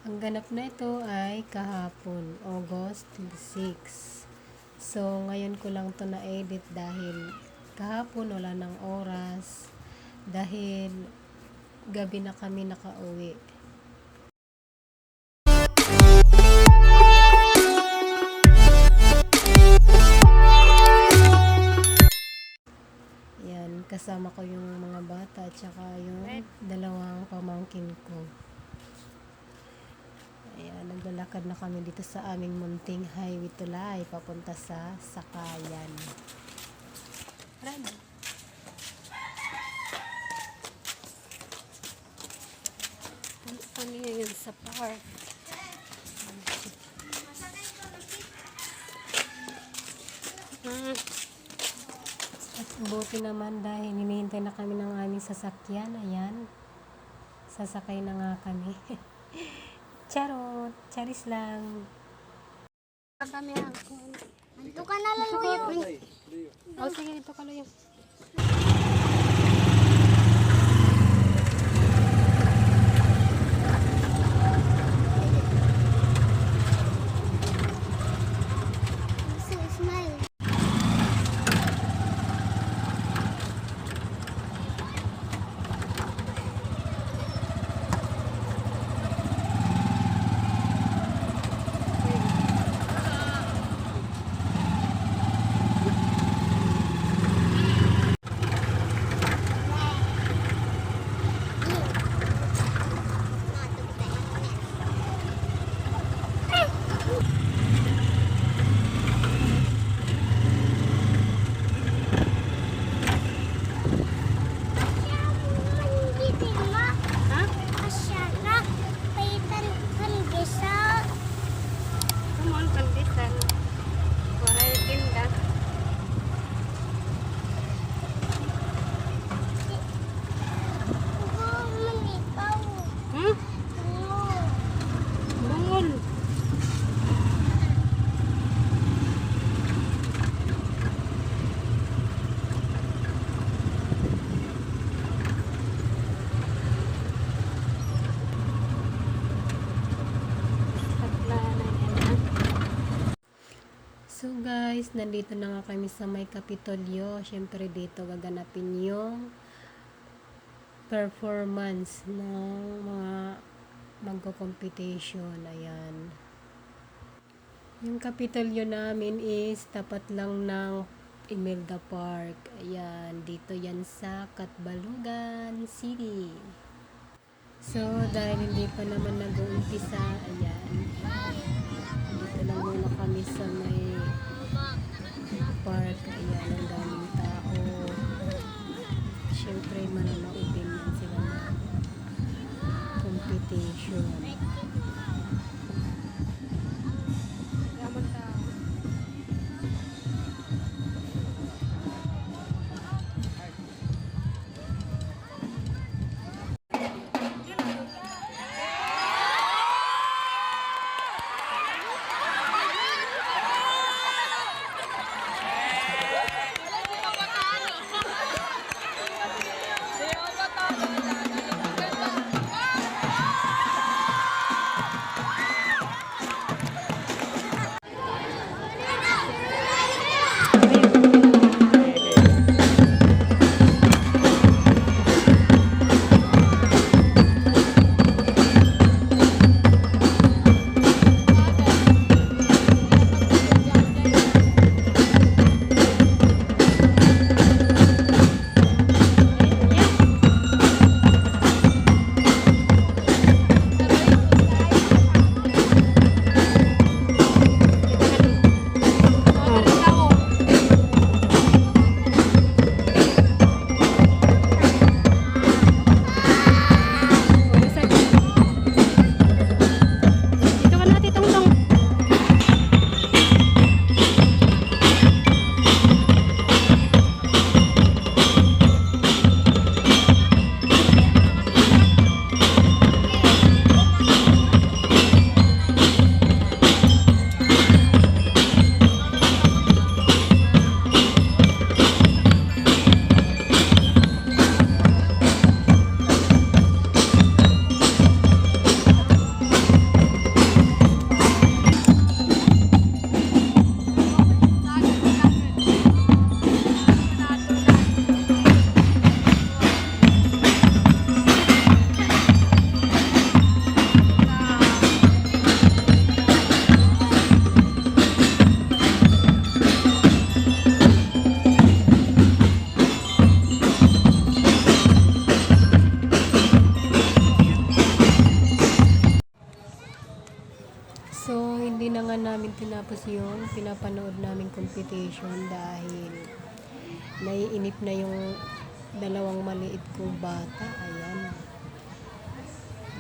Ang ganap na ito ay kahapon, August 6. So, ngayon ko lang to na-edit dahil kahapon wala ng oras dahil gabi na kami nakauwi. Yan, kasama ko yung mga bata at saka yung dalawang pamangkin ko. Ayan, naglalakad na kami dito sa aming munting highway tulay papunta sa Sakayan. Ano yun sa park? At buti naman dahil hinihintay na kami ng aming sasakyan. Ayan, sasakay na nga kami. Charot, charis lang. Kami hangkon. Ito ka na laluyo. Oh, sige, ito ka lang. Smile. So guys, nandito na nga kami sa may Kapitolyo. Siyempre dito gaganapin yung performance ng mga magko-competition. Ayan. Yung Kapitolyo namin is tapat lang ng Imelda Park. Ayan, dito yan sa Catbalogan City. So, dahil hindi pa naman nag-uumpisa, ayan. Dito lang muna kami sa may park. Ayan, ang daming tao. Siyempre, manonood din yan sila ng competition. hindi na nga namin tinapos yung pinapanood namin competition dahil naiinip na yung dalawang maliit kong bata. Ayan.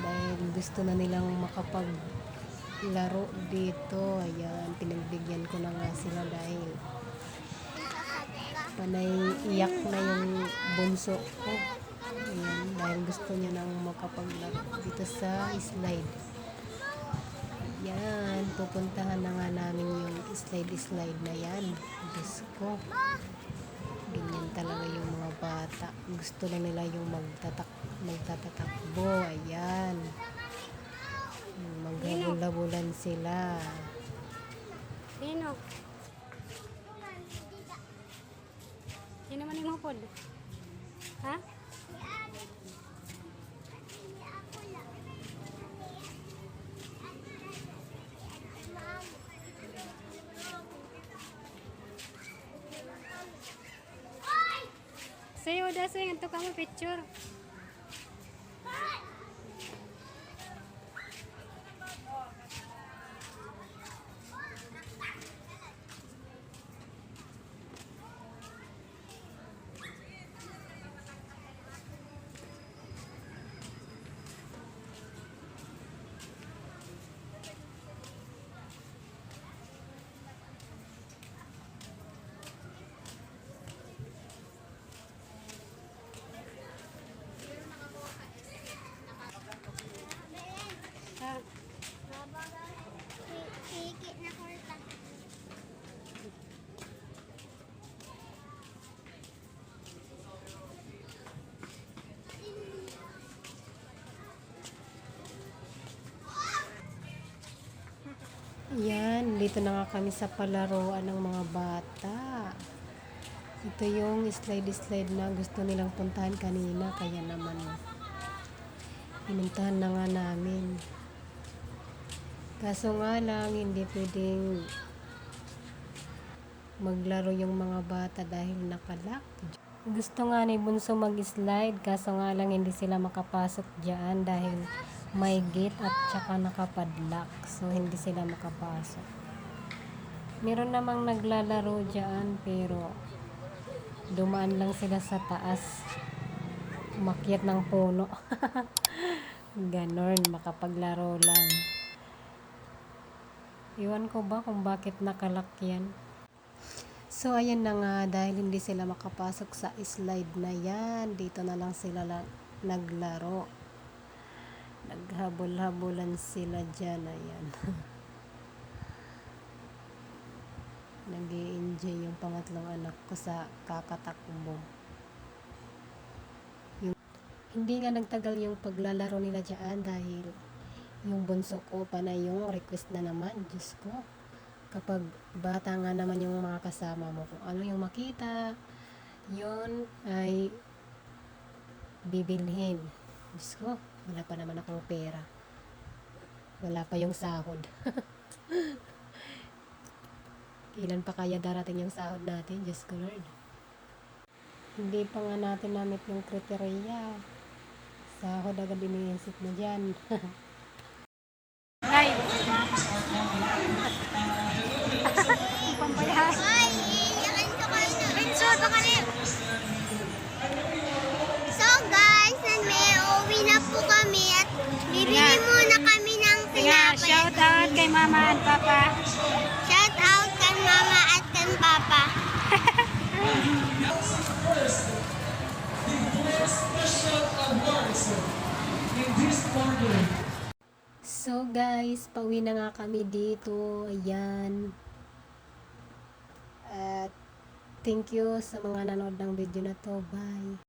Dahil gusto na nilang makapaglaro dito. Ayan, pinagbigyan ko na nga sila dahil panay iyak na yung bunso ko. Ayan, dahil gusto niya nang makapaglaro dito sa slide. Yan, pupuntahan na nga namin yung slide na yan. Diyos ko. Ganyan talaga yung mga bata. Gusto lang nila yung magtatatakbo. Ayan. Maghabol-habulan sila. Dino. Dino man yung hapon. Ha? Sayo udah sayang untuk kamu picture. Ha? Higit na kurta. Yan, dito na nga kami sa palaruan ng mga bata. Ito yung slide na gusto nilang puntahan kanina, kaya naman pinuntahan na nga namin. Kaso nga lang, hindi pwedeng maglaro yung mga bata dahil nakalock. Gusto nga ni Bunso mag-slide, kaso nga lang hindi sila makapasok dyan dahil may gate at saka nakapadlock. So, hindi sila makapasok. Meron namang naglalaro dyan, pero dumaan lang sila sa taas. Umakyat ng puno. Ganon, makapaglaro lang. Iwan ko ba kung bakit nakalock yan. So, ayan na nga, dahil hindi sila makapasok sa slide na yan, dito na lang sila naglaro. Naghabol-habulan sila dyan, ayan. Nag-i-enjoy yung pangatlong anak ko sa kakatakbo. Hindi nga nagtagal yung paglalaro nila dyan dahil yung bunso ko pa na yung request na naman. Diyos ko. Kapag bata nga naman yung mga kasama mo, kung ano yung makita, yun ay bibilhin. Diyos ko, wala pa naman akong pera. Wala pa yung sahod. Ilan pa kaya darating yung sahod natin? Diyos ko Lord. Hindi pa nga natin namit yung kriteria. Sahod agad iniisip na dyan. Ay. Pambayas. Ay, iiyakan ko kayo na. Picture baka rin. So guys, may uwi na po kami at bibili muna kami ng Nga, tinapay. shout out kay mama at papa. Shout out kan mama at kan papa. So guys, pauwi na nga kami dito. Ayan. At thank you sa mga nanood ng video na to. Bye.